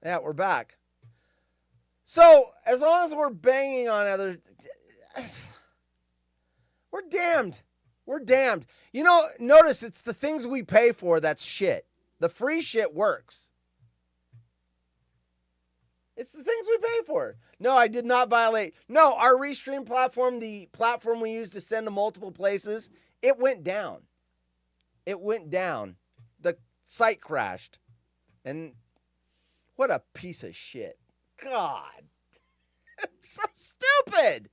Yeah, we're back. So, as long as we're banging on other... We're damned. We're damned. You know, notice it's the things we pay for that's shit. The free shit works. It's the things we pay for. No, I did not violate. No, our Restream platform, the platform we use to send to multiple places, it went down. It went down. The site crashed. And what a piece of shit. God. It's so stupid.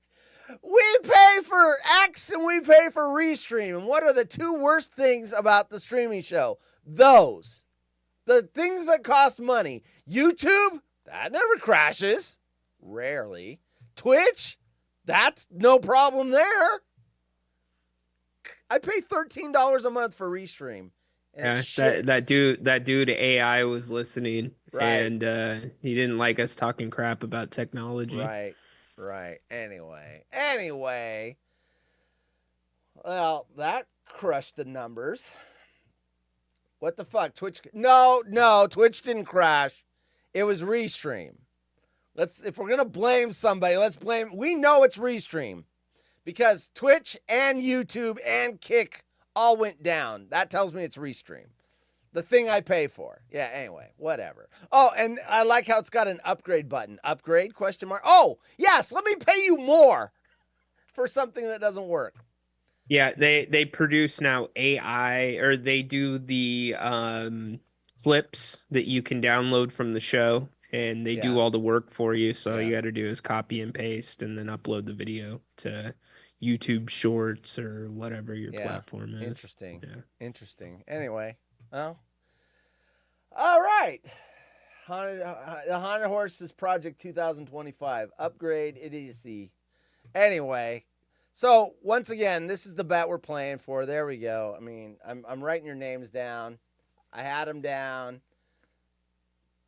We pay for X and we pay for Restream. And what are the two worst things about the streaming show? Those. The things that cost money. YouTube, that never crashes. Rarely. Twitch, that's no problem there. I pay $13 a month for Restream. Yeah, that dude AI was listening, right. And he didn't like us talking crap about technology. Right. Anyway. Well, that crushed the numbers. What the fuck? Twitch? No, Twitch didn't crash. It was Restream. If we're gonna blame somebody, let's blame. We know it's Restream because Twitch and YouTube and Kick all went down. That tells me it's Restream. The thing I pay for. Yeah, anyway, whatever. Oh, and I like how it's got an upgrade button. Upgrade, question mark. Oh, yes, let me pay you more for something that doesn't work. Yeah, they produce now AI, or they do the clips that you can download from the show, and they do all the work for you. So all you got to do is copy and paste and then upload the video to YouTube Shorts or whatever your platform is. Interesting. Anyway. Well, all right. The Haunted Horse is Project 2025. Upgrade idiocy. Anyway, so once again, this is the bet we're playing for. There we go. I mean, I'm writing your names down. I had them down.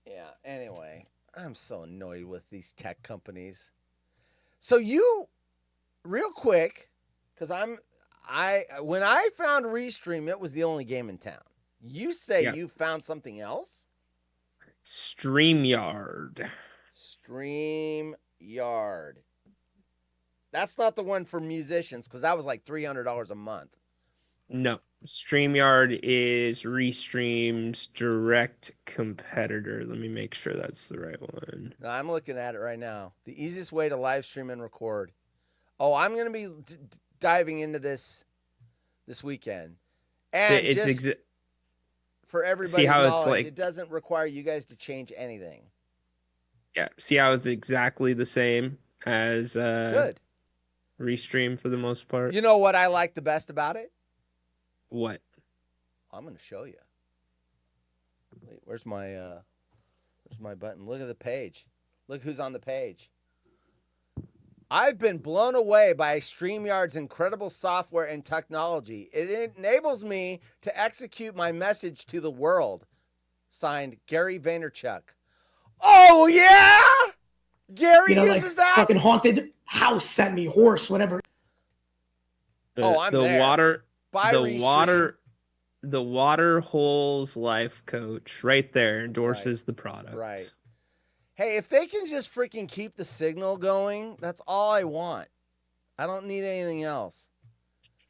Yeah, anyway, I'm so annoyed with these tech companies. So you, real quick, because when I found Restream, it was the only game in town. You say you found something else? StreamYard. That's not the one for musicians, because that was like $300 a month. No. StreamYard is Restream's direct competitor. Let me make sure that's the right one. No, I'm looking at it right now. The easiest way to live stream and record. Oh, I'm going to be diving into this weekend. And for everybody's knowledge, it doesn't require you guys to change anything. Yeah, see how it's exactly the same as Good. Restream for the most part. You know what I like the best about it? What? I'm going to show you. Wait, where's my button? Look at the page. Look who's on the page. I've been blown away by StreamYard's incredible software and technology. It enables me to execute my message to the world. Signed, Gary Vaynerchuk. Oh, yeah? Gary uses that? Fucking Haunted House sent me, horse, whatever. I'm there. The Waterhole's life coach right there endorses the product. Right. Hey, if they can just freaking keep the signal going, that's all I want. I don't need anything else.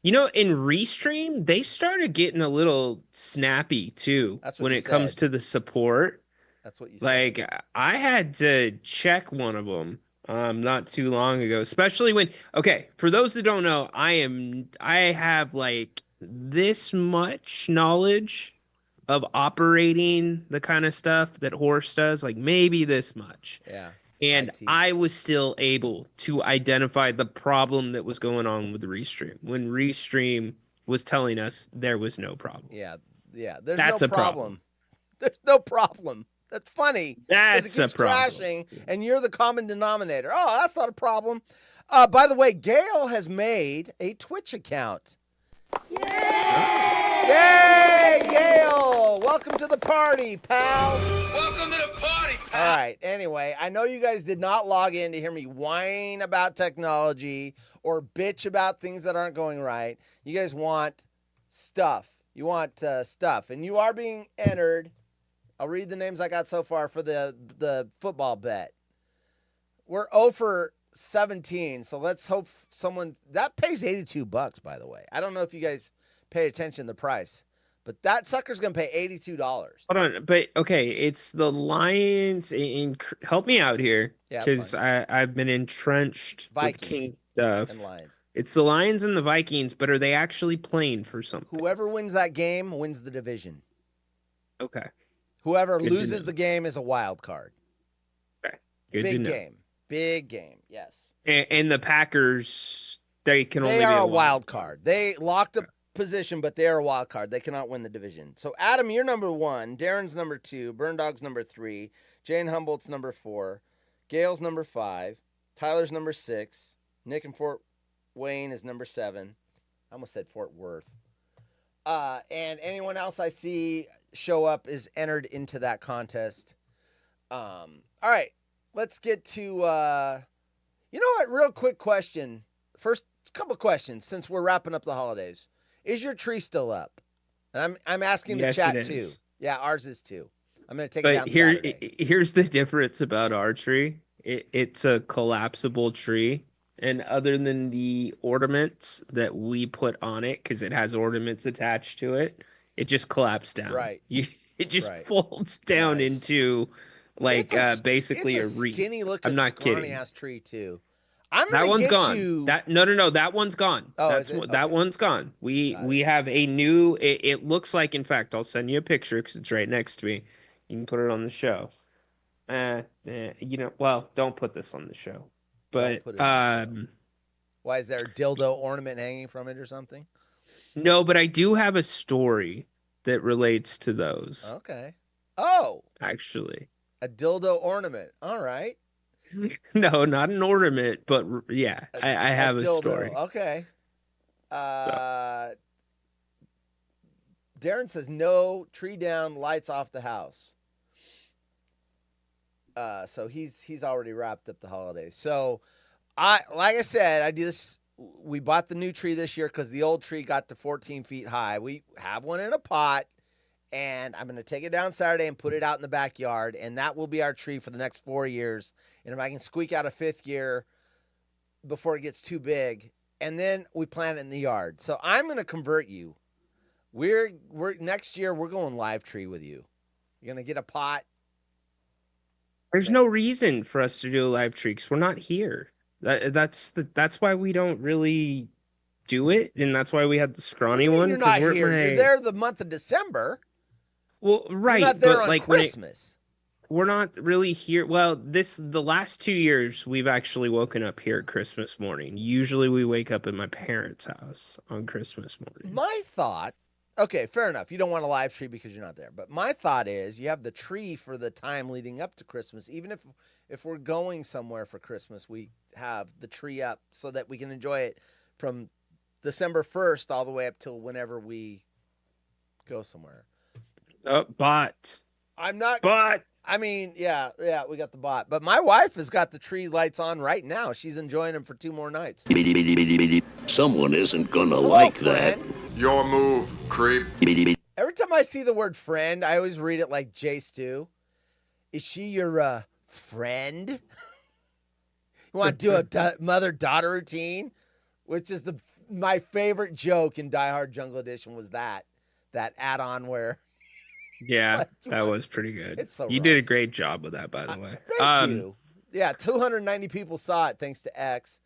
You know, in Restream, they started getting a little snappy too when it comes to the support. That's what you said. Like, I had to check one of them not too long ago, especially when, okay, for those that don't know, I have like this much knowledge of operating the kind of stuff that Horse does, like maybe this much. Yeah. And I was still able to identify the problem that was going on with Restream when Restream was telling us there was no problem. Yeah. That's no problem. There's no problem. That's funny. That's a problem. Crashing, and you're the common denominator. Oh, that's not a problem. By the way, Gail has made a Twitch account. Yay, Gail! Welcome to the party, pal. Welcome to the party, pal. All right, anyway, I know you guys did not log in to hear me whine about technology or bitch about things that aren't going right. You guys want stuff. You want stuff, and you are being entered. I'll read the names I got so far for the football bet. We're 0 for 17, so let's hope someone that pays $82. By the way, I don't know if you guys pay attention to the price, but that sucker's gonna pay $82. Hold on, but okay, it's the Lions. Help me out here, Yeah, because I've been entrenched Vikings with King stuff. and Lions. It's the Lions and the Vikings, but are they actually playing for something? Whoever wins that game wins the division. Okay. Whoever Good to loses know. the game is a wild card. Okay. Good to know. Big game. Yes. And the Packers, they can only They be are a a wild card. They locked a position, but they are a wild card. They cannot win the division. So, Adam, you're number 1. Darren's number 2. Burn Dog's number 3. Jane Humboldt's number 4. Gail's number 5. Tyler's number 6. Nick and Fort Wayne is number 7. I almost said Fort Worth. And anyone else I see show up is entered into that contest. All right. Let's get to, you know what? Real quick question. First couple questions since we're wrapping up the holidays. Is your tree still up? And I'm asking the Yes, chat it too. is. Yeah, ours is too. I'm going to take it down But Saturday. here's the difference about our tree. It's a collapsible tree. And other than the ornaments that we put on it, because it has ornaments attached to it, it just collapsed down. Right. It just Right. folds down Nice. into like basically it's a wreath. skinny looking, I'm not scrawny kidding. ass tree too. I'm That gonna one's get gone. you... No, that one's gone. Oh, That's is it? that Okay. one's gone. We Got it. we have a new. It looks like, in fact, I'll send you a picture because it's right next to me. You can put it on the show. Well, don't put this on the show. But put it on the show. Why is there a dildo ornament hanging from it or something? no, but I do have a story that relates to those. Okay. Oh, Actually, a dildo ornament. All right. no, not an ornament, but yeah, I have a dildo. story. Okay. Darren says no, tree down, lights off the house. So he's already wrapped up the holidays. So like I said, I do this. We bought the new tree this year because the old tree got to 14 feet high. We have one in a pot, and I'm going to take it down Saturday and put it out in the backyard, and that will be our tree for the next 4 years. And if I can squeak out a 5th year before it gets too big, and then we plant it in the yard. So I'm going to convert you. We're next year we're going live tree with you. You're going to get a pot. There's no reason for us to do a live tree because we're not here. That's why we don't really do it, and that's why we had the scrawny one. You're not here. You're there the month of December. Well, right, You're not there but on like Christmas. we're not really here. Well, the last 2 years we've actually woken up here at Christmas morning. Usually we wake up at my parents' house on Christmas morning. My thought, okay, fair enough. You don't want a live tree because you're not there. But my thought is you have the tree for the time leading up to Christmas. Even if we're going somewhere for Christmas, we have the tree up so that we can enjoy it from December 1st all the way up till whenever we go somewhere. Bot. I'm not. But I mean, yeah, we got the bot. But my wife has got the tree lights on right now. She's enjoying them for 2 more nights. Someone isn't gonna Hello, like friend. Your move, creep. Every time I see the word friend, I always read it like J Stu. Is she your friend? You want to do a mother-daughter routine? Which is my favorite joke in Die Hard Jungle Edition was that add-on where... yeah, that was pretty good. It's so you wrong. did a great job with that, by the way. Thank you. Yeah, 290 people saw it thanks to X.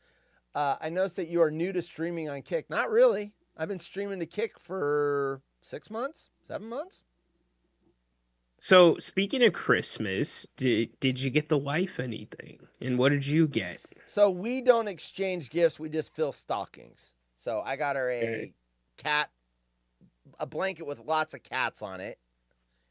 I noticed that you are new to streaming on Kick. Not really. I've been streaming to Kick for 6 months, 7 months. So speaking of Christmas, did you get the wife anything? And what did you get? So we don't exchange gifts. We just fill stockings. So I got her a cat, a blanket with lots of cats on it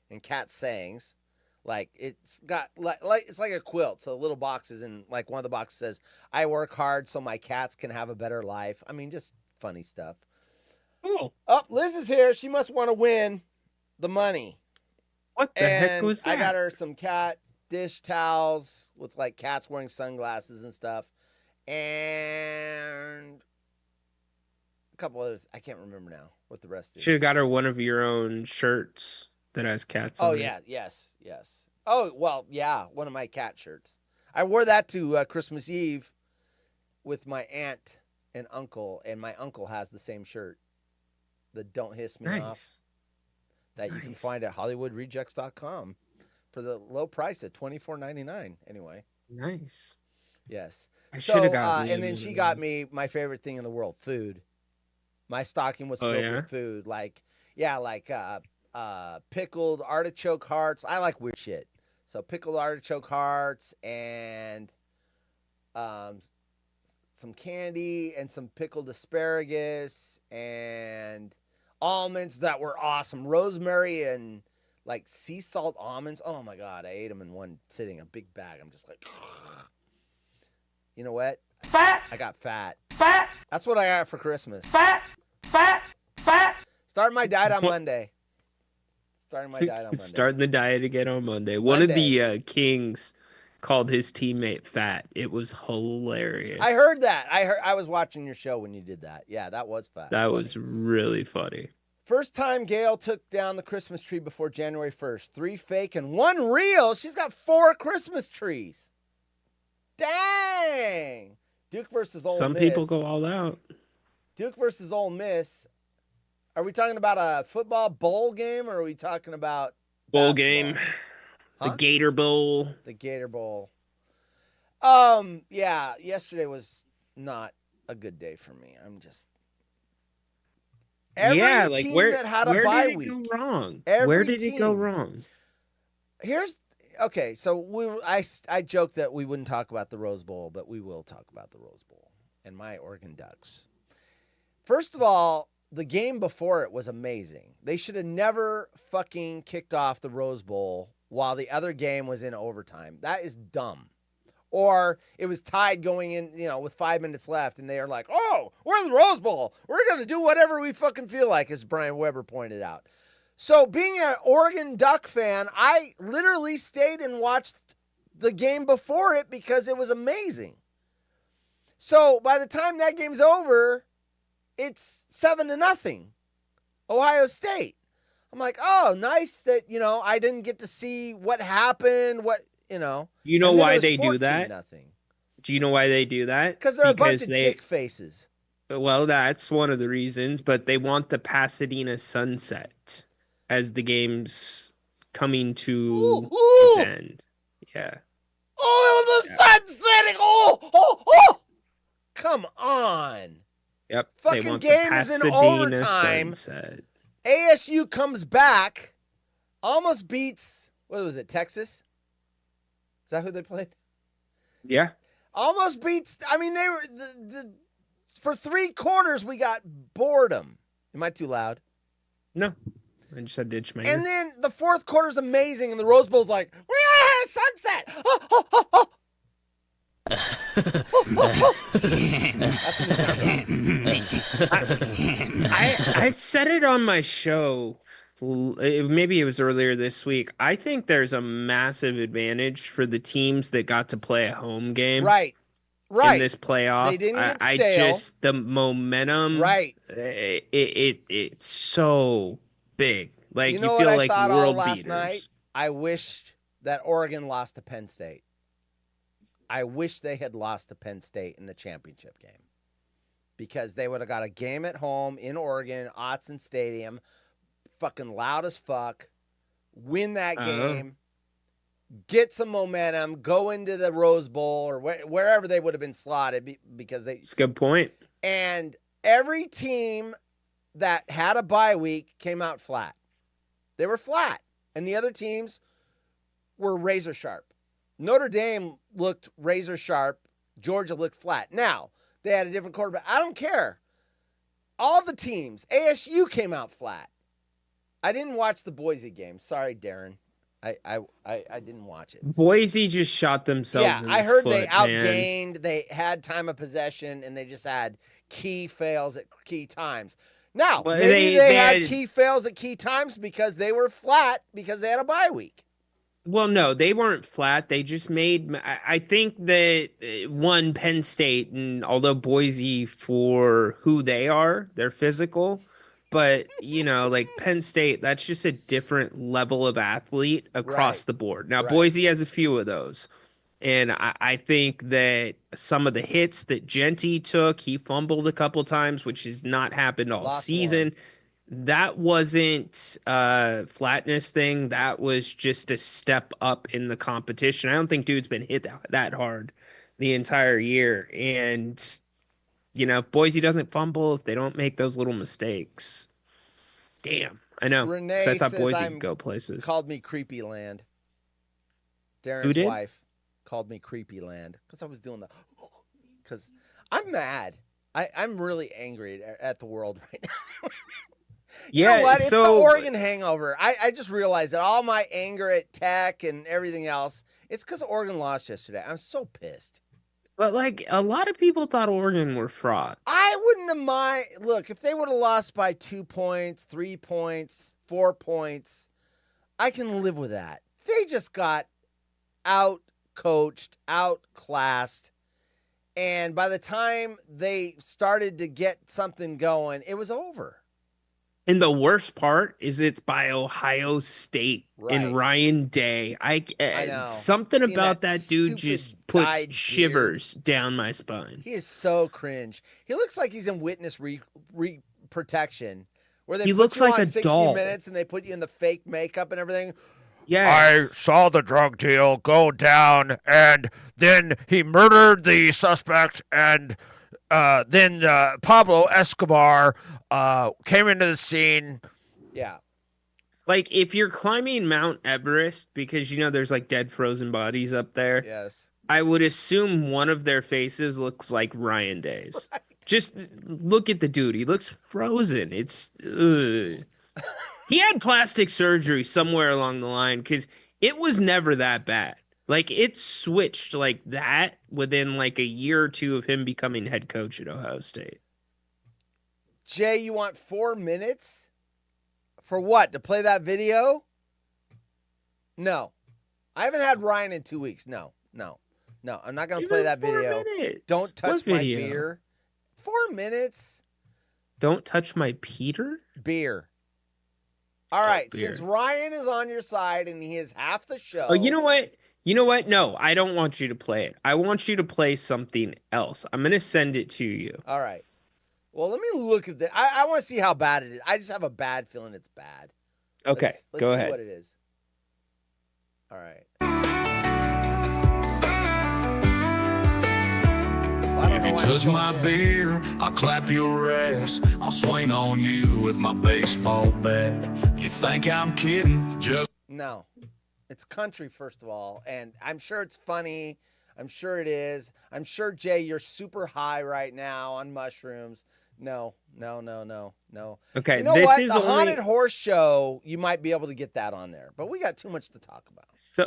and cat sayings. Like it's got like it's like a quilt. So little boxes, and like one of the boxes says, "I work hard so my cats can have a better life." I mean, just funny stuff. Oh, Liz is here. She must want to win the money. what the heck was that? I got her some cat dish towels with like cats wearing sunglasses and stuff, and a couple others. I can't remember now what the rest is. Should have got her one of your own shirts that has cats Oh on yeah, it. yes. Oh well, yeah. One of my cat shirts. I wore that to Christmas Eve with my aunt and uncle, and my uncle has the same shirt. The "Don't Hiss Me Off" Nice. that you can find at HollywoodRejects.com for the low price at $24.99. Anyway, Nice. yes. I should have So, gotten and then she got me my favorite thing in the world: food. My stocking was filled with food, like pickled artichoke hearts. I like weird shit. So pickled artichoke hearts and some candy and some pickled asparagus and almonds that were awesome. Rosemary and like sea salt almonds. Oh my God, I ate them in one sitting, a big bag. I'm just like, you know what? Fat. I got fat. Fat. That's what I got for Christmas. Fat. Fat. Fat. Starting my diet on Monday. Starting the diet again on Monday. One of the Kings called his teammate fat. It was hilarious. I heard that. I was watching your show when you did that. Yeah, that was fat. That was really funny. First time Gail took down the Christmas tree before January 1st. 3 fake and 1 real. She's got 4 Christmas trees. Dang. Duke versus Ole Miss. Some people go all out. Duke versus Ole Miss. Are we talking about a football bowl game, or are we talking about bowl basketball? game? Huh? The Gator Bowl. The Gator Bowl. Yeah, yesterday was not a good day for me. I'm just every team that had a bye week. Where did it go wrong? It go wrong? So I joked that we wouldn't talk about the Rose Bowl, but we will talk about the Rose Bowl and my Oregon Ducks. First of all, the game before it was amazing. They should have never fucking kicked off the Rose Bowl while the other game was in overtime. That is dumb. Or it was tied going in, with 5 minutes left, and they are like, oh, we're in the Rose Bowl. We're going to do whatever we fucking feel like, as Brian Weber pointed out. So being an Oregon Duck fan, I literally stayed and watched the game before it because it was amazing. So by the time that game's over, it's 7-0, Ohio State. I'm like, oh, nice that, I didn't get to see what happened, You know why they do that? Nothing. Do you know why they do that? Because they're a bunch of dick faces. Well, that's one of the reasons, but they want the Pasadena sunset as the game's coming to an end. Yeah. Oh, the sun's setting. Oh. Come on. Yep. Fucking game is in overtime. Sunset. ASU comes back, almost beats, what was it, Texas? Is that who they played? Yeah. Almost beats, they were, for 3 quarters, we got boredom. Am I too loud? No. I just had to itch my ear. And then the 4th quarter's amazing, and the Rose Bowl's like, we are sunset. I said it on my show. Maybe it was earlier this week. I think there's a massive advantage for the teams that got to play a home game. Right. In this playoff. They didn't get stale. The momentum. Right. It's so big. Like you know feel what I like thought world all last beaters. night? I wished that Oregon lost to Penn State. I wish they had lost to Penn State in the championship game, because they would have got a game at home in Oregon, Autzen Stadium, fucking loud as fuck, win that game, get some momentum, go into the Rose Bowl or wherever they would have been slotted, because they. It's a good point. And every team that had a bye week came out flat. They were flat, and the other teams were razor sharp. Notre Dame looked razor sharp. Georgia looked flat. Now, they had a different quarterback. I don't care. All the teams, ASU came out flat. I didn't watch the Boise game. Sorry, Darren. I didn't watch it. Boise just shot themselves in the I heard foot, they outgained. They had time of possession, and they just had key fails at key times. Now, maybe they had key fails at key times because they were flat because they had a bye week. Well, no, they weren't flat. They just made. I think that Penn State, and although Boise, for who they are, they're physical, But, like Penn State, that's just a different level of athlete across Right. the board. Now, Right. Boise has a few of those. And I think that some of the hits that Genty took, he fumbled a couple times, which has not happened all Lost season. That wasn't a flatness thing. That was just a step up in the competition. I don't think dude's been hit that hard the entire year. And, Boise doesn't fumble if they don't make those little mistakes. Damn, I know. 'Cause Renee I thought says Boise could go places. Called me Creepy Land. Who Darren's did? wife called me Creepy Land because I was doing the. Because I'm mad. I'm really angry at the world right now. You know what? It's the Oregon hangover. I just realized that all my anger at Tech and everything else, it's because Oregon lost yesterday. I'm so pissed. But, a lot of people thought Oregon were frauds. I wouldn't have mind. Look, if they would have lost by 2 points, 3 points, 4 points, I can live with that. They just got out-coached, outclassed, and by the time they started to get something going, it was over. And the worst part is it's by Ohio State and Ryan Day. I know. Something Seeing about that dude just puts shivers down my spine. He is so cringe. He looks like he's in witness protection, where they he put looks you like on a 60 doll. minutes and they put you in the fake makeup and everything. Yes. I saw the drug deal go down, and then he murdered the suspect, and then Pablo Escobar came into the scene. Yeah. Like, if you're climbing Mount Everest, because, there's, dead frozen bodies up there. Yes. I would assume one of their faces looks like Ryan Day's. Right. Just look at the dude. He looks frozen. It's... He had plastic surgery somewhere along the line because it was never that bad. It switched like that within a year or two of him becoming head coach at Ohio State. Jay, you want 4 minutes? For what? To play that video? No. I haven't had Ryan in 2 weeks. No. I'm not going to play that video. Minutes. Don't touch my beer. 4 minutes? Don't touch my beer. All right, since Ryan is on your side and he is half the show. Oh, you know what? No, I don't want you to play it. I want you to play something else. I'm going to send it to you. All right. Well, let me look at this. I want to see how bad it is. I just have a bad feeling it's bad. Okay, let's go see ahead. What it is. All right. If you touch my beer, I'll clap your ass. I'll swing on you with my baseball bat. You think I'm kidding? No. It's country, first of all, and I'm sure it's funny. I'm sure it is. I'm sure, Jay, you're super high right now on mushrooms. No. Okay, you know this what? is the only... Haunted Horse show, you might be able to get that on there, but we got too much to talk about.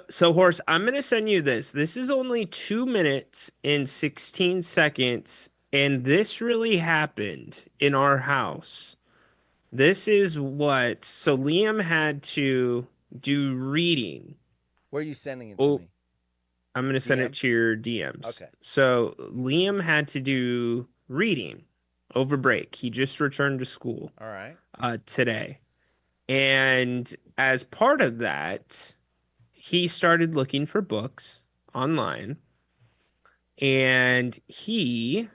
So Horse, I'm going to send you this. This is only 2 minutes and 16 seconds, and this really happened in our house. This is what... So Liam had to do reading. Where are you sending it to me? I'm going to send it to your DMs. Okay. So Liam had to do reading over break. He just returned to school. All right. Today. And as part of that, he started looking for books online. And he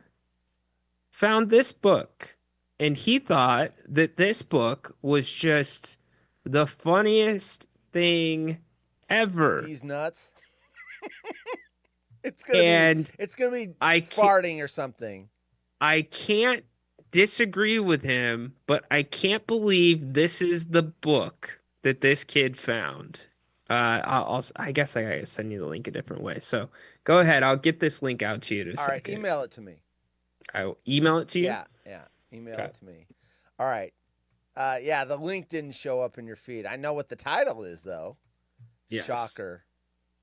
found this book. And he thought that this book was just the funniest thing ever. These nuts. It's gonna be farting or something. I can't disagree with him, but I can't believe this is the book that this kid found. I guess I gotta send you the link a different way. So go ahead. I'll get this link out to you in a second. All right, email it to me. I'll email it to you? Yeah. Email it to me. All right. The link didn't show up in your feed. I know what the title is, though. Yes. Shocker.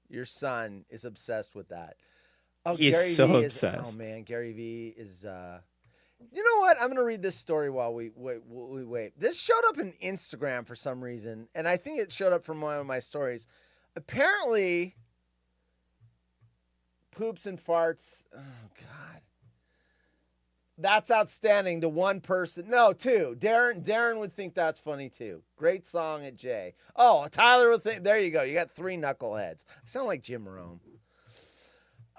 Your son is obsessed with that. Oh, He is Gary so V obsessed. Oh, man. Gary V is... You know what? I'm going to read this story while we wait. This showed up in Instagram for some reason, and I think it showed up from one of my stories. Apparently, poops and farts... Oh, God. That's outstanding to one person. No, two. Darren would think that's funny too. Great song at Jay. Oh, Tyler would think. There you go. You got three knuckleheads. I sound like Jim Rome.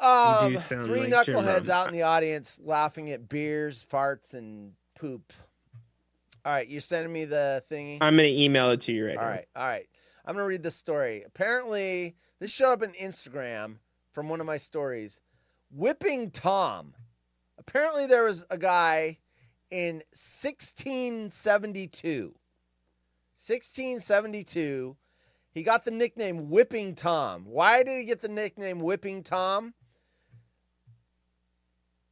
You do sound Three like Jim knuckleheads Rome. out in the audience laughing at beers, farts, and poop. All right, you're sending me the thingy? I'm going to email it to you right All now. right. I'm going to read the story. Apparently, this showed up on Instagram from one of my stories. Whipping Tom. Apparently, there was a guy in 1672. 1672. He got the nickname Whipping Tom. Why did he get the nickname Whipping Tom?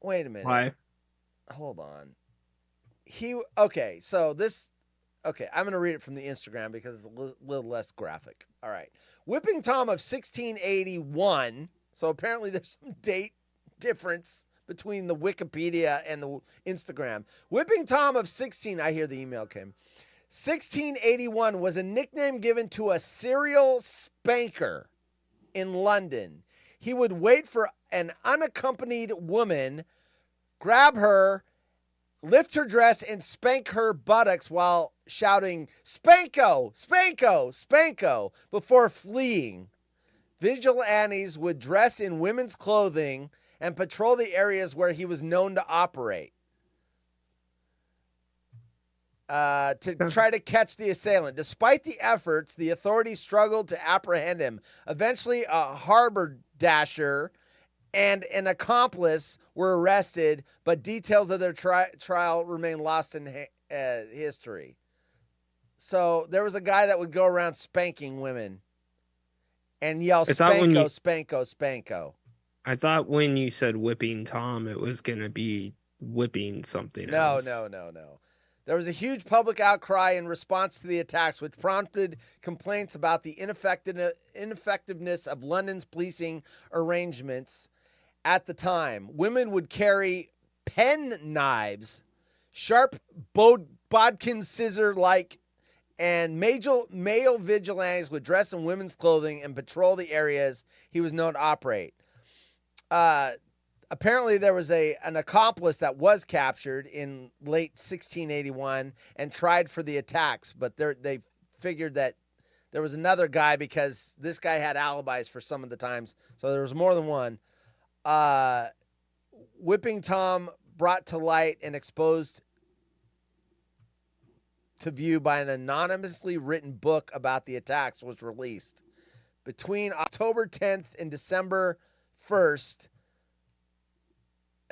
Wait a minute. Why? Hold on. I'm going to read it from the Instagram because it's a little less graphic. All right. Whipping Tom of 1681. So apparently there's some date difference between the Wikipedia and the Instagram. Whipping Tom of 1681 was a nickname given to a serial spanker in London. He would wait for an unaccompanied woman, grab her, lift her dress, and spank her buttocks while shouting, "Spanko! Spanko! Spanko!" before fleeing. Vigilantes would dress in women's clothing and patrol the areas where he was known to operate to try to catch the assailant. Despite the efforts, the authorities struggled to apprehend him. Eventually, a haberdasher and an accomplice were arrested, but details of their trial remain lost in history. So there was a guy that would go around spanking women and yell, "Spanko, Spanko, Spanko." I thought when you said Whipping Tom, it was going to be whipping something else. No. There was a huge public outcry in response to the attacks, which prompted complaints about the ineffectiveness of London's policing arrangements at the time. Women would carry pen knives, sharp bodkin scissor-like, and male vigilantes would dress in women's clothing and patrol the areas he was known to operate. Apparently there was an accomplice that was captured in late 1681 and tried for the attacks, but they figured that there was another guy because this guy had alibis for some of the times, so there was more than one. Whipping Tom brought to light and exposed to view by an anonymously written book about the attacks was released. Between October 10th and December 1st,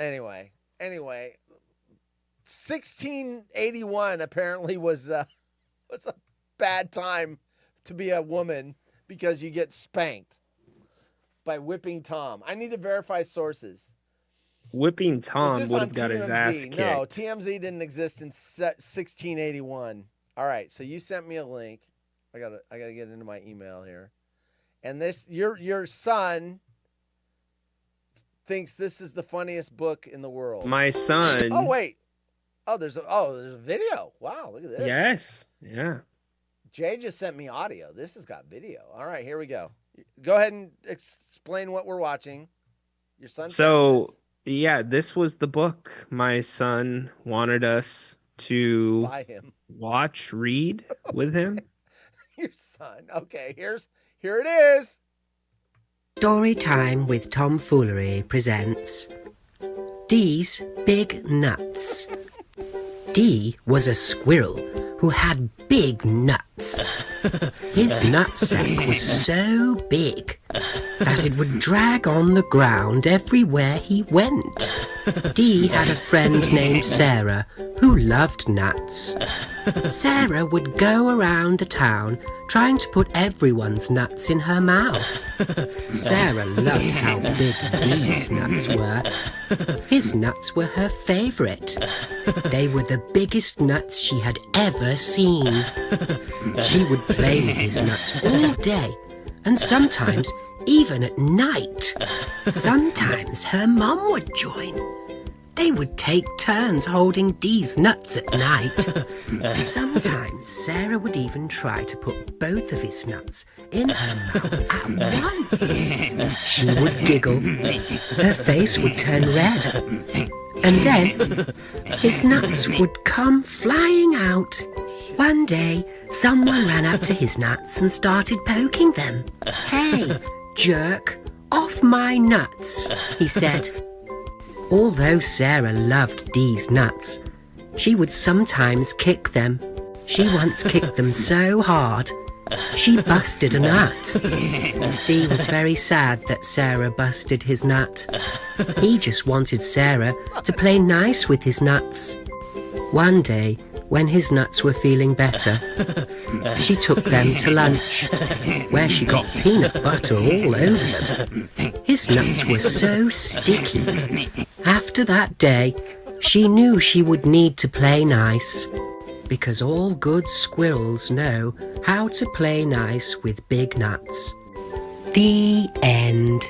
Anyway, 1681 apparently was a bad time to be a woman because you get spanked by Whipping Tom. I need to verify sources. Whipping Tom Was this would on have got his TMZ? ass kicked. No, TMZ didn't exist in 1681. All right, so you sent me a link. I gotta get into my email here, and this your son thinks this is the funniest book in the world. My son. Oh wait. There's a video. Wow, look at this. Yes. Yeah. Jay just sent me audio. This has got video. All right, here we go. Go ahead and explain what we're watching. Your son. So yeah, this was the book my son wanted us to Buy him. read with him. Your son. Okay, here it is. Story Time with Tomfoolery presents Dee's Big Nuts. Dee was a squirrel who had big nuts. His nutsack was so big that it would drag on the ground everywhere he went. Dee had a friend named Sarah who loved nuts. Sarah would go around the town trying to put everyone's nuts in her mouth. Sarah loved how big Dee's nuts were. His nuts were her favourite. They were the biggest nuts she had ever seen. She would play with his nuts all day, and sometimes even at night. Sometimes her mum would join. They would take turns holding Dee's nuts at night. Sometimes Sarah would even try to put both of his nuts in her mouth at once. She would giggle. Her face would turn red. and then his nuts would come flying out. One day, someone ran up to his nuts and started poking them. "Hey, jerk, off my nuts," he said. Although Sarah loved Dee's nuts, she would sometimes kick them. She once kicked them so hard, she busted a nut. Dee was very sad that Sarah busted his nut. He just wanted Sarah to play nice with his nuts. One day, when his nuts were feeling better, she took them to lunch, where she got peanut butter all over them. His nuts were so sticky. After that day, she knew she would need to play nice, because all good squirrels know how to play nice with big nuts. The end.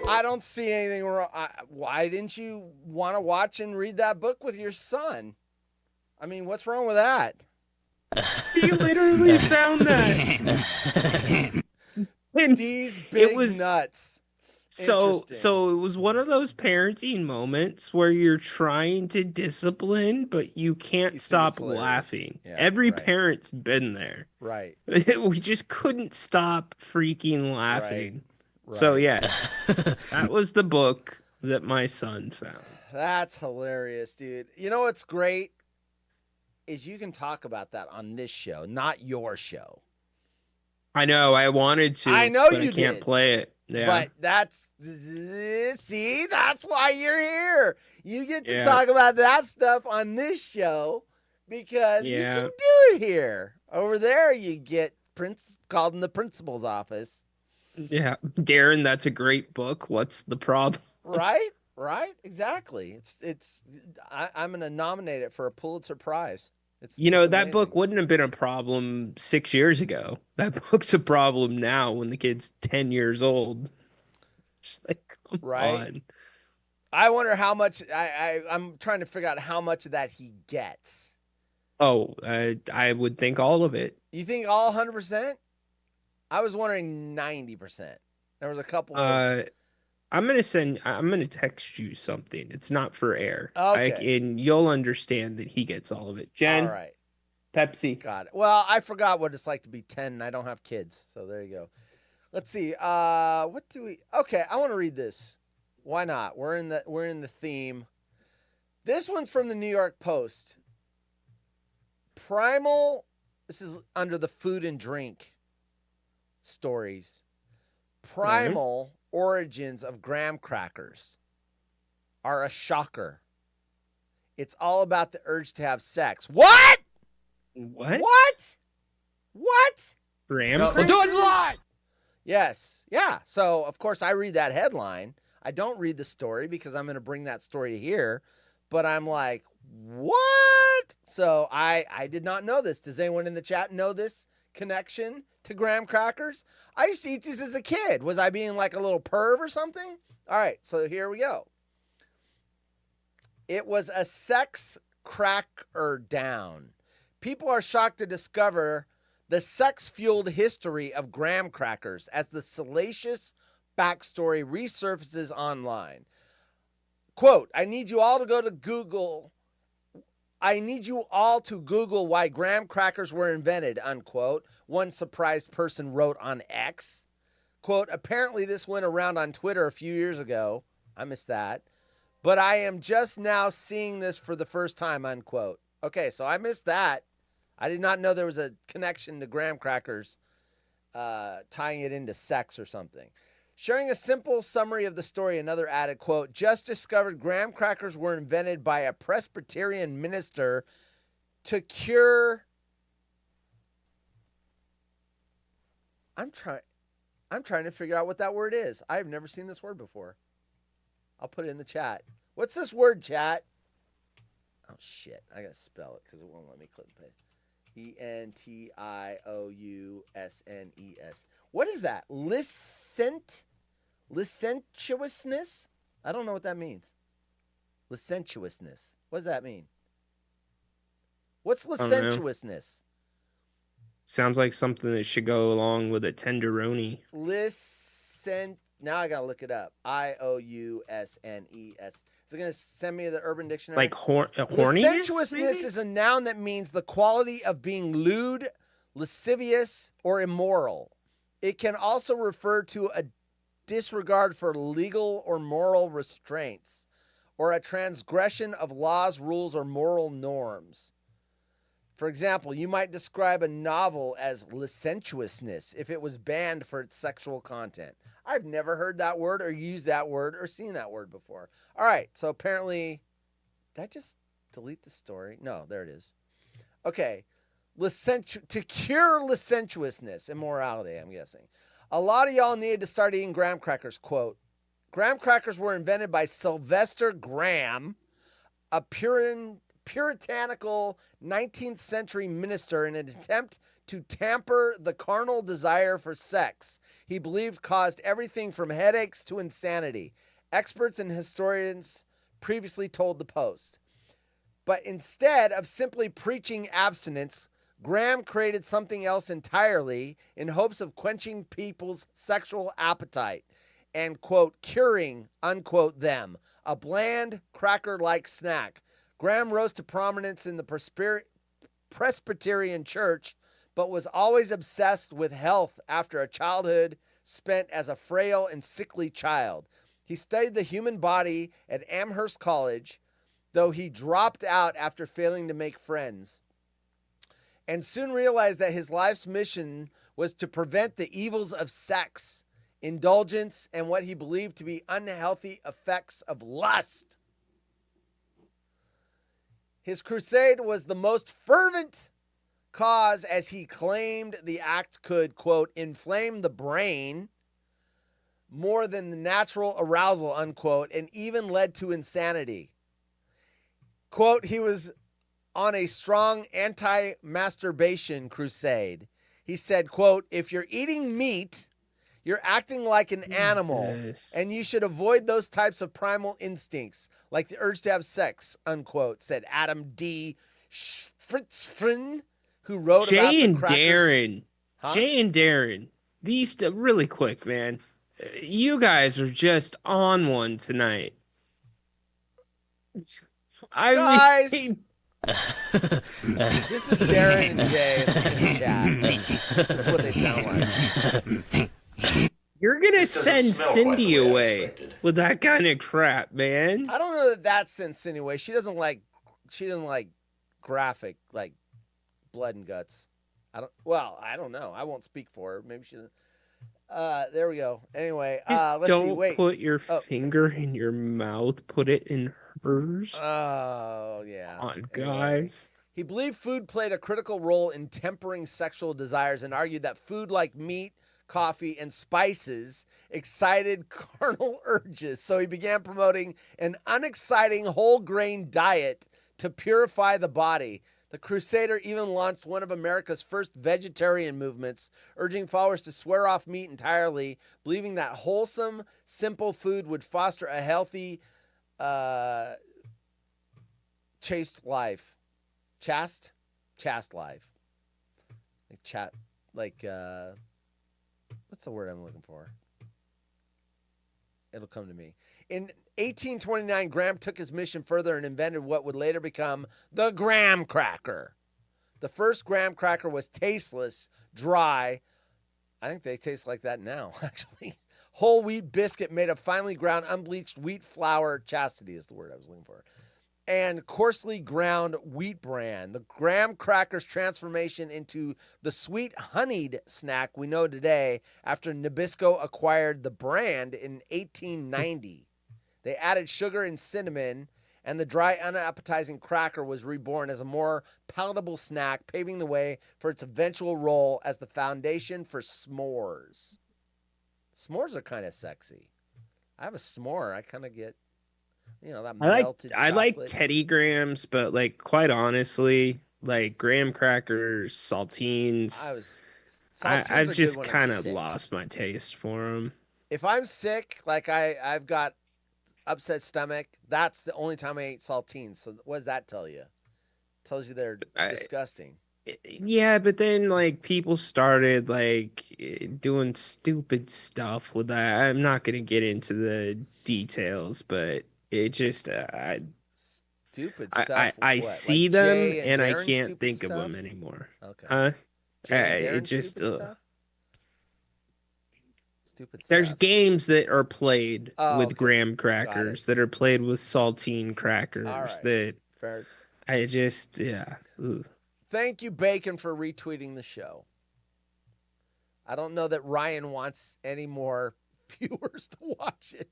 I don't see anything wrong. Why didn't you want to watch and read that book with your son? I mean, what's wrong with that? He literally found that. These big nuts. So it was one of those parenting moments where you're trying to discipline, but you can't stop laughing. Yeah, Every right. parent's been there. Right. We just couldn't stop freaking laughing. Right. So yeah, that was the book that my son found. That's hilarious, dude. You know what's great is you can talk about that on this show, not your show. I know. I wanted to. I know but you I can't did. play it. Yeah. But that's why you're here. You get to talk about that stuff on this show because you can do it here. Over there, you get called in the principal's office. Yeah, Darren, that's a great book. What's the problem? Right, exactly. I'm gonna nominate it for a Pulitzer Prize. It's that amazing. book wouldn't have been a problem 6 years ago. That book's a problem now when the kid's 10 years old. Just like, come on. I wonder how much. I'm trying to figure out how much of that he gets. Oh, I would think all of it. You think all 100%? I was wondering 90%. There was a couple. I'm gonna text you something. It's not for air. Okay. And you'll understand that he gets all of it. Jen, all right. Pepsi. Got it. Well, I forgot what it's like to be 10 and I don't have kids. So there you go. Let's see. Okay, I want to read this. Why not? We're in the theme. This one's from the New York Post. Primal. This is under the food and drink stories. Primal origins of graham crackers are a shocker. It's all about the urge to have sex. What? Graham? We'll do it live. Yes. Yeah. So, of course, I read that headline. I don't read the story because I'm going to bring that story here. But I'm like, what? So I did not know this. Does anyone in the chat know this connection to graham crackers? I used to eat these as a kid. Was I being like a little perv or something? All right. So here we go. It was a sex cracker down. People are shocked to discover the sex-fueled history of graham crackers as the salacious backstory resurfaces online. Quote, I need you all to Google why graham crackers were invented, unquote. One surprised person wrote on X. Quote, apparently this went around on Twitter a few years ago. I missed that. But I am just now seeing this for the first time, unquote. Okay, so I missed that. I did not know there was a connection to graham crackers tying it into sex or something. Sharing a simple summary of the story, another added, quote, just discovered graham crackers were invented by a Presbyterian minister to cure... I'm trying to figure out what that word is. I've never seen this word before. I'll put it in the chat. What's this word, chat? Oh, shit. I got to spell it because it won't let me click it. Entious. What is that? Licentiousness? I don't know what that means. Licentiousness. What does that mean? What's licentiousness? Sounds like something that should go along with a tenderoni. Licentiousness. Now I gotta look it up. Iousnes. Is it gonna send me the Urban Dictionary? Like horniness? Licentiousness is a noun that means the quality of being lewd, lascivious, or immoral. It can also refer to a disregard for legal or moral restraints, or a transgression of laws, rules, or moral norms. For example, you might describe a novel as licentiousness if it was banned for its sexual content. I've never heard that word or used that word or seen that word before. All right, so apparently, did I just delete the story? No, there it is. Okay, to cure licentiousness, immorality, I'm guessing. A lot of y'all needed to start eating graham crackers, quote. Graham crackers were invented by Sylvester Graham, a puritanical 19th century minister, in an attempt to tamper the carnal desire for sex he believed caused everything from headaches to insanity. Experts and historians previously told the Post. But instead of simply preaching abstinence, Graham created something else entirely in hopes of quenching people's sexual appetite and, quote, curing, unquote, them, a bland, cracker-like snack. Graham rose to prominence in the Presbyterian Church, but was always obsessed with health after a childhood spent as a frail and sickly child. He studied the human body at Amherst College, though he dropped out after failing to make friends, and soon realized that his life's mission was to prevent the evils of sex, indulgence, and what he believed to be unhealthy effects of lust. His crusade was the most fervent cause, as he claimed the act could, quote, inflame the brain more than the natural arousal, unquote, and even led to insanity. Quote, he was on a strong anti-masturbation crusade. He said, quote, if you're eating meat, you're acting like an animal, and you should avoid those types of primal instincts, like the urge to have sex, unquote, said Adam D. Fritzfrin, who wrote about the crackers. Jay and Darren, these really quick, man. You guys are just on one tonight. Guys! This is Darren and Jay in the chat. This is what they sound like. You're gonna send Cindy away with that kind of crap, man. I don't know that that sends Cindy away. She doesn't like graphic, like blood and guts. I don't know. I won't speak for her. Maybe she. There we go. Anyway, let's see. Don't Wait. put your finger in your mouth. Put it in hers. Oh yeah. Come on, guys. He believed food played a critical role in tempering sexual desires and argued that food like meat, coffee, and spices excited carnal urges. So he began promoting an unexciting whole grain diet to purify the body. The Crusader even launched one of America's first vegetarian movements, urging followers to swear off meat entirely, believing that wholesome, simple food would foster a healthy, chaste life. Chaste life. What's the word I'm looking for? It'll come to me. In 1829, Graham took his mission further and invented what would later become the graham cracker. The first graham cracker was tasteless, dry. I think they taste like that now, actually. Whole wheat biscuit made of finely ground, unbleached wheat flour. Chastity is the word I was looking for. And coarsely ground wheat bran. The graham cracker's transformation into the sweet honeyed snack we know today after Nabisco acquired the brand in 1890. They added sugar and cinnamon, and the dry, unappetizing cracker was reborn as a more palatable snack, paving the way for its eventual role as the foundation for s'mores. S'mores are kind of sexy. I have a s'more. I kind of get, that melted chocolate. I like Teddy Grahams, but quite honestly, graham crackers, saltines. I've just kind of lost my taste for them. If I'm sick, I've got upset stomach, that's the only time I ate saltines. So what does that tell you? It tells you they're disgusting. Yeah, but then like people started like doing stupid stuff with that. I'm not gonna get into the details, but it just Stupid stuff. I What? see Like them Jay and and I Darren can't stupid think of stuff? them anymore. Okay. Huh? Jay and It Darren just stupid stuff? Stupid there's stuff. games that are played Oh, with okay. graham Got crackers it. that are played with saltine All crackers right. that Fair. I just yeah. Ugh. Thank you, Bacon, for retweeting the show. I don't know that Ryan wants any more viewers to watch it.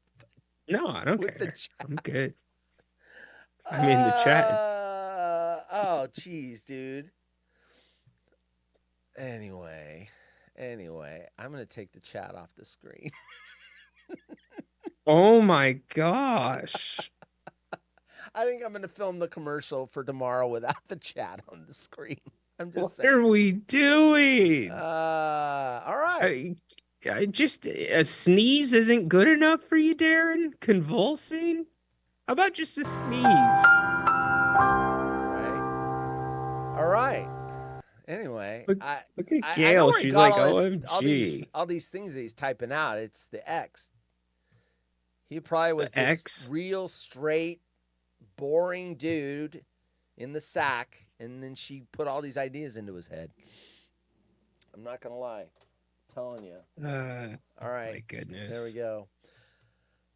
No, I don't With the care. chat. I'm good. I'm in the chat. Oh, jeez, dude. Anyway, I'm going to take the chat off the screen. Oh my gosh. I think I'm going to film the commercial for tomorrow without the chat on the screen. I'm just What saying. are we doing? All right. I just a sneeze isn't good enough for you, Darren? Convulsing? How about just a sneeze? Right. All right. Anyway, Look I at know Gail. where he She's got like, all OMG. these things that he's typing out. It's the X. He probably was The this X? real straight, boring dude in the sack, and then she put all these ideas into his head. I'm not gonna lie, I'm telling you. All right, My goodness. there we go.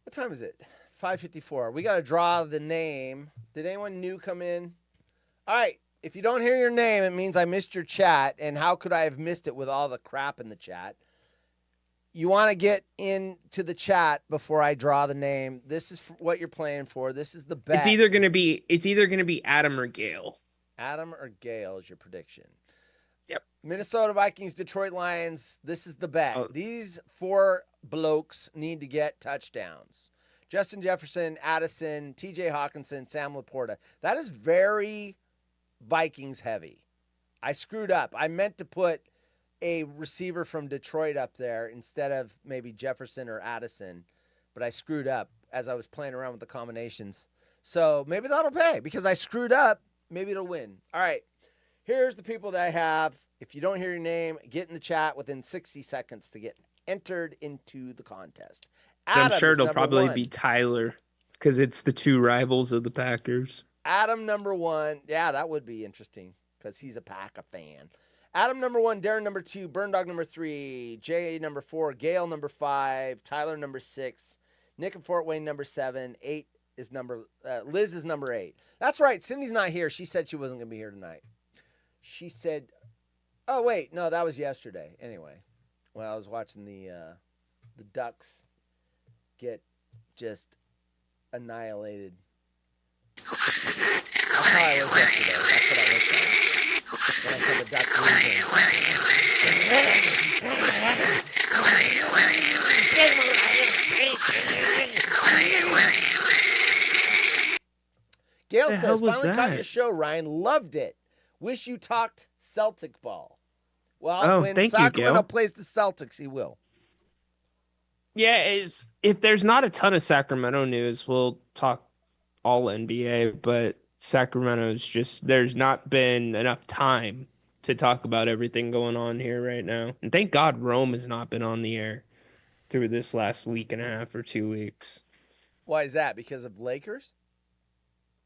What time is it? 5:54. We gotta draw the name. Did anyone new come in? All right. If you don't hear your name, it means I missed your chat. And how could I have missed it with all the crap in the chat? You want to get into the chat before I draw the name. This is what you're playing for. This is the bet. It's either gonna be Adam or Gail. Adam or Gale is your prediction. Yep. Minnesota Vikings, Detroit Lions. This is the bet. Oh. These four blokes need to get touchdowns. Justin Jefferson, Addison, TJ Hawkinson, Sam Laporta. That is very Vikings heavy. I screwed up. I meant to put a receiver from Detroit up there instead of maybe Jefferson or Addison, but I screwed up as I was playing around with the combinations. So maybe that'll pay because I screwed up. Maybe it'll win. All right. Here's the people that I have. If you don't hear your name, get in the chat within 60 seconds to get entered into the contest. I'm sure it'll number probably one. be Tyler because it's the two rivals of the Packers. Adam number one. Yeah, that would be interesting because he's a Packer fan. Adam number one, Darren number two, Burn Dog number three, Jay number four, Gail number five, Tyler number six, Nick and Fort Wayne number seven, Liz is number eight. That's right. Cindy's not here. She said she wasn't going to be here tonight. She said, oh, wait, no, that was yesterday. Anyway, well, I was watching the Ducks get just annihilated. That's how I was yesterday. That's what I looked at. When I saw the Ducks losing. Gail says, finally caught your show, Ryan. Loved it. Wish you talked Celtic ball. Well, when Sacramento plays the Celtics, he will. Yeah, if there's not a ton of Sacramento news, we'll talk all NBA, but Sacramento's just, there's not been enough time to talk about everything going on here right now. And thank God Rome has not been on the air through this last week and a half or 2 weeks. Why is that? Because of Lakers?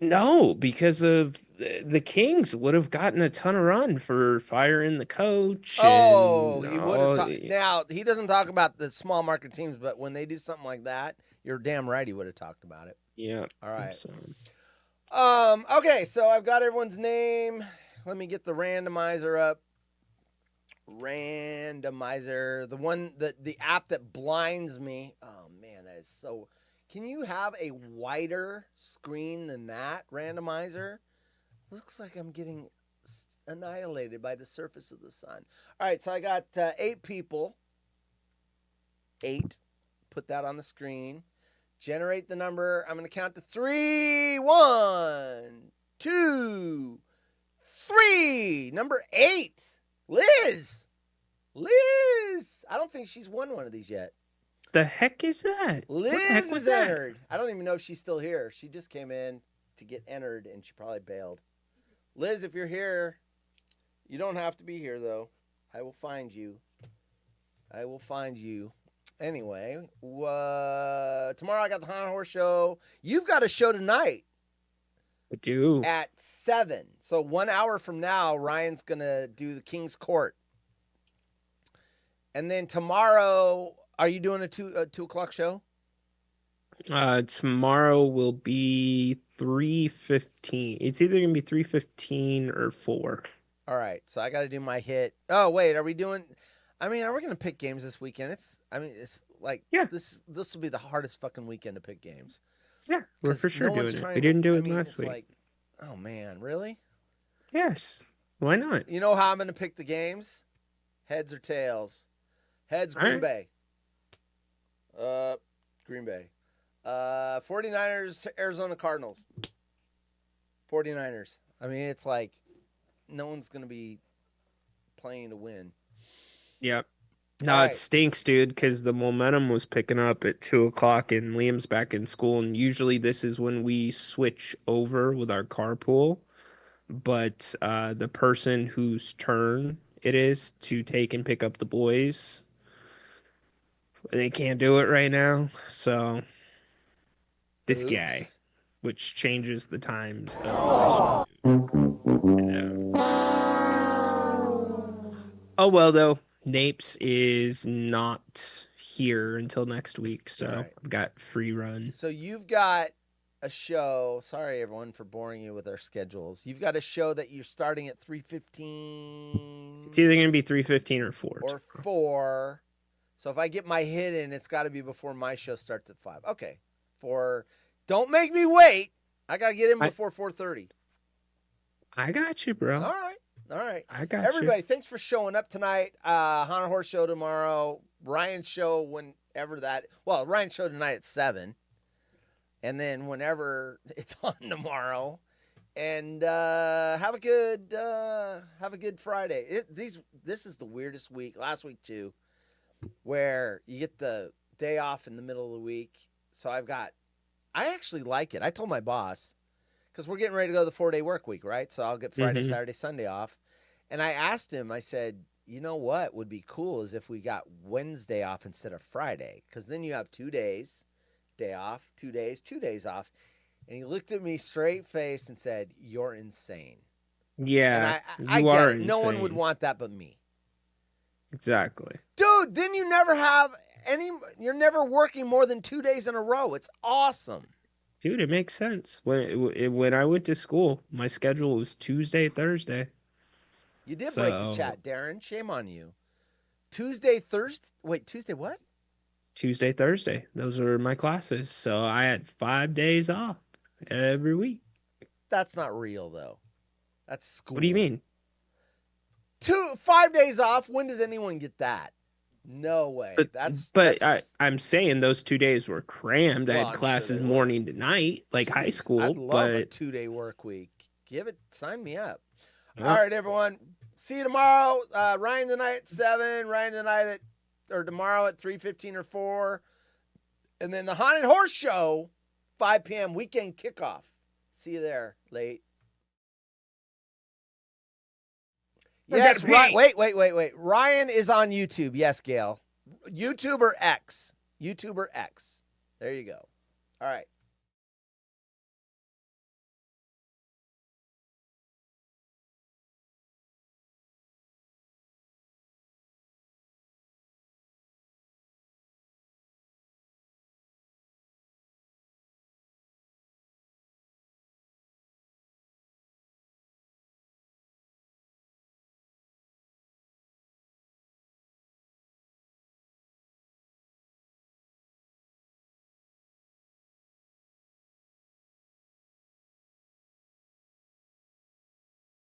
No, because of the Kings would have gotten a ton of run for firing the coach. Oh, he would have talked. Now, he doesn't talk about the small market teams, but when they do something like that, you're damn right he would have talked about it. Yeah. All right. So. Okay, so I've got everyone's name. Let me get the randomizer up. Randomizer, the app that blinds me. Oh man, that is so. Can you have a wider screen than that, randomizer? Looks like I'm getting annihilated by the surface of the sun. All right, so I got 8 people. 8. Put that on the screen. Generate the number. I'm going to count to 3. 1, 2, 3. Number 8. Liz. I don't think she's won one of these yet. The heck is that? Liz is entered. I don't even know if she's still here. She just came in to get entered, and she probably bailed. Liz, if you're here, You don't have to be here, though. I will find you. I will find you. Anyway, tomorrow I got the Haunted Horse show. You've got a show tonight. I do. At 7. So 1 hour from now, Ryan's going to do the King's Court. And then tomorrow, are you doing a 2 o'clock show? Tomorrow will be 3:15. It's either going to be 3:15 or 4. All right. So I got to do my hit. Oh, wait. Are we doing... I mean, are we going to pick games this weekend? It's like, yeah. This will be the hardest fucking weekend to pick games. Yeah, we're for sure doing it. We didn't do it last week. Like, oh, man, really? Yes. Why not? You know how I'm going to pick the games? Heads or tails? Heads, Green Bay. Green Bay. 49ers, Arizona Cardinals. 49ers. I mean, it's like no one's going to be playing to win. Yep. No, it stinks, dude, because the momentum was picking up at 2 o'clock and Liam's back in school. And usually this is when we switch over with our carpool. But the person whose turn it is to take and pick up the boys, they can't do it right now. So this guy, which changes the times of Oh, well, though. Napes is not here until next week, so I've got free run. So you've got a show. Sorry, everyone, for boring you with our schedules. You've got a show that you're starting at 3:15. It's either going to be 3:15 or 4. Or 4. So if I get my hit in, it's got to be before my show starts at 5. Okay. Don't make me wait. I got to get in before 4:30. I got you, bro. All right. I got Everybody, thanks for showing up tonight. Haunted Horse show tomorrow. Ryan's show whenever that. Well, Ryan's show tonight at 7. And then whenever it's on tomorrow. And have a good Friday. This is the weirdest week. Last week too, where you get the day off in the middle of the week. So I actually like it. I told my boss, because we're getting ready to go to the 4-day work week, right? So I'll get Friday, Saturday, Sunday off. And I asked him, I said, you know what would be cool is if we got Wednesday off instead of Friday, because then you have 2 days, day off, 2 days, 2 days off. And he looked at me straight-faced and said, you're insane. Yeah, and I get it. No one would want that but me. Exactly. Dude, then you never have you're never working more than 2 days in a row. It's awesome. Dude, it makes sense. When I went to school, my schedule was Tuesday, Thursday. You did break the chat, Darren. Shame on you. Tuesday, Thursday. Wait, Tuesday what? Tuesday, Thursday. Those are my classes. So I had 5 days off every week. That's not real, though. That's school. What do you mean? 5 days off? When does anyone get that? No way. I'm saying those 2 days were crammed. I had classes morning to night, like high school. I'd love a 2-day work week. Sign me up. All right, everyone. See you tomorrow. Ryan tonight at 7. Tomorrow at 3:15 or 4. And then the Haunted Horse Show, 5 p.m. weekend kickoff. See you there, late. Yes, wait. Ryan is on YouTube. Yes, Gail. YouTube or X. There you go. All right.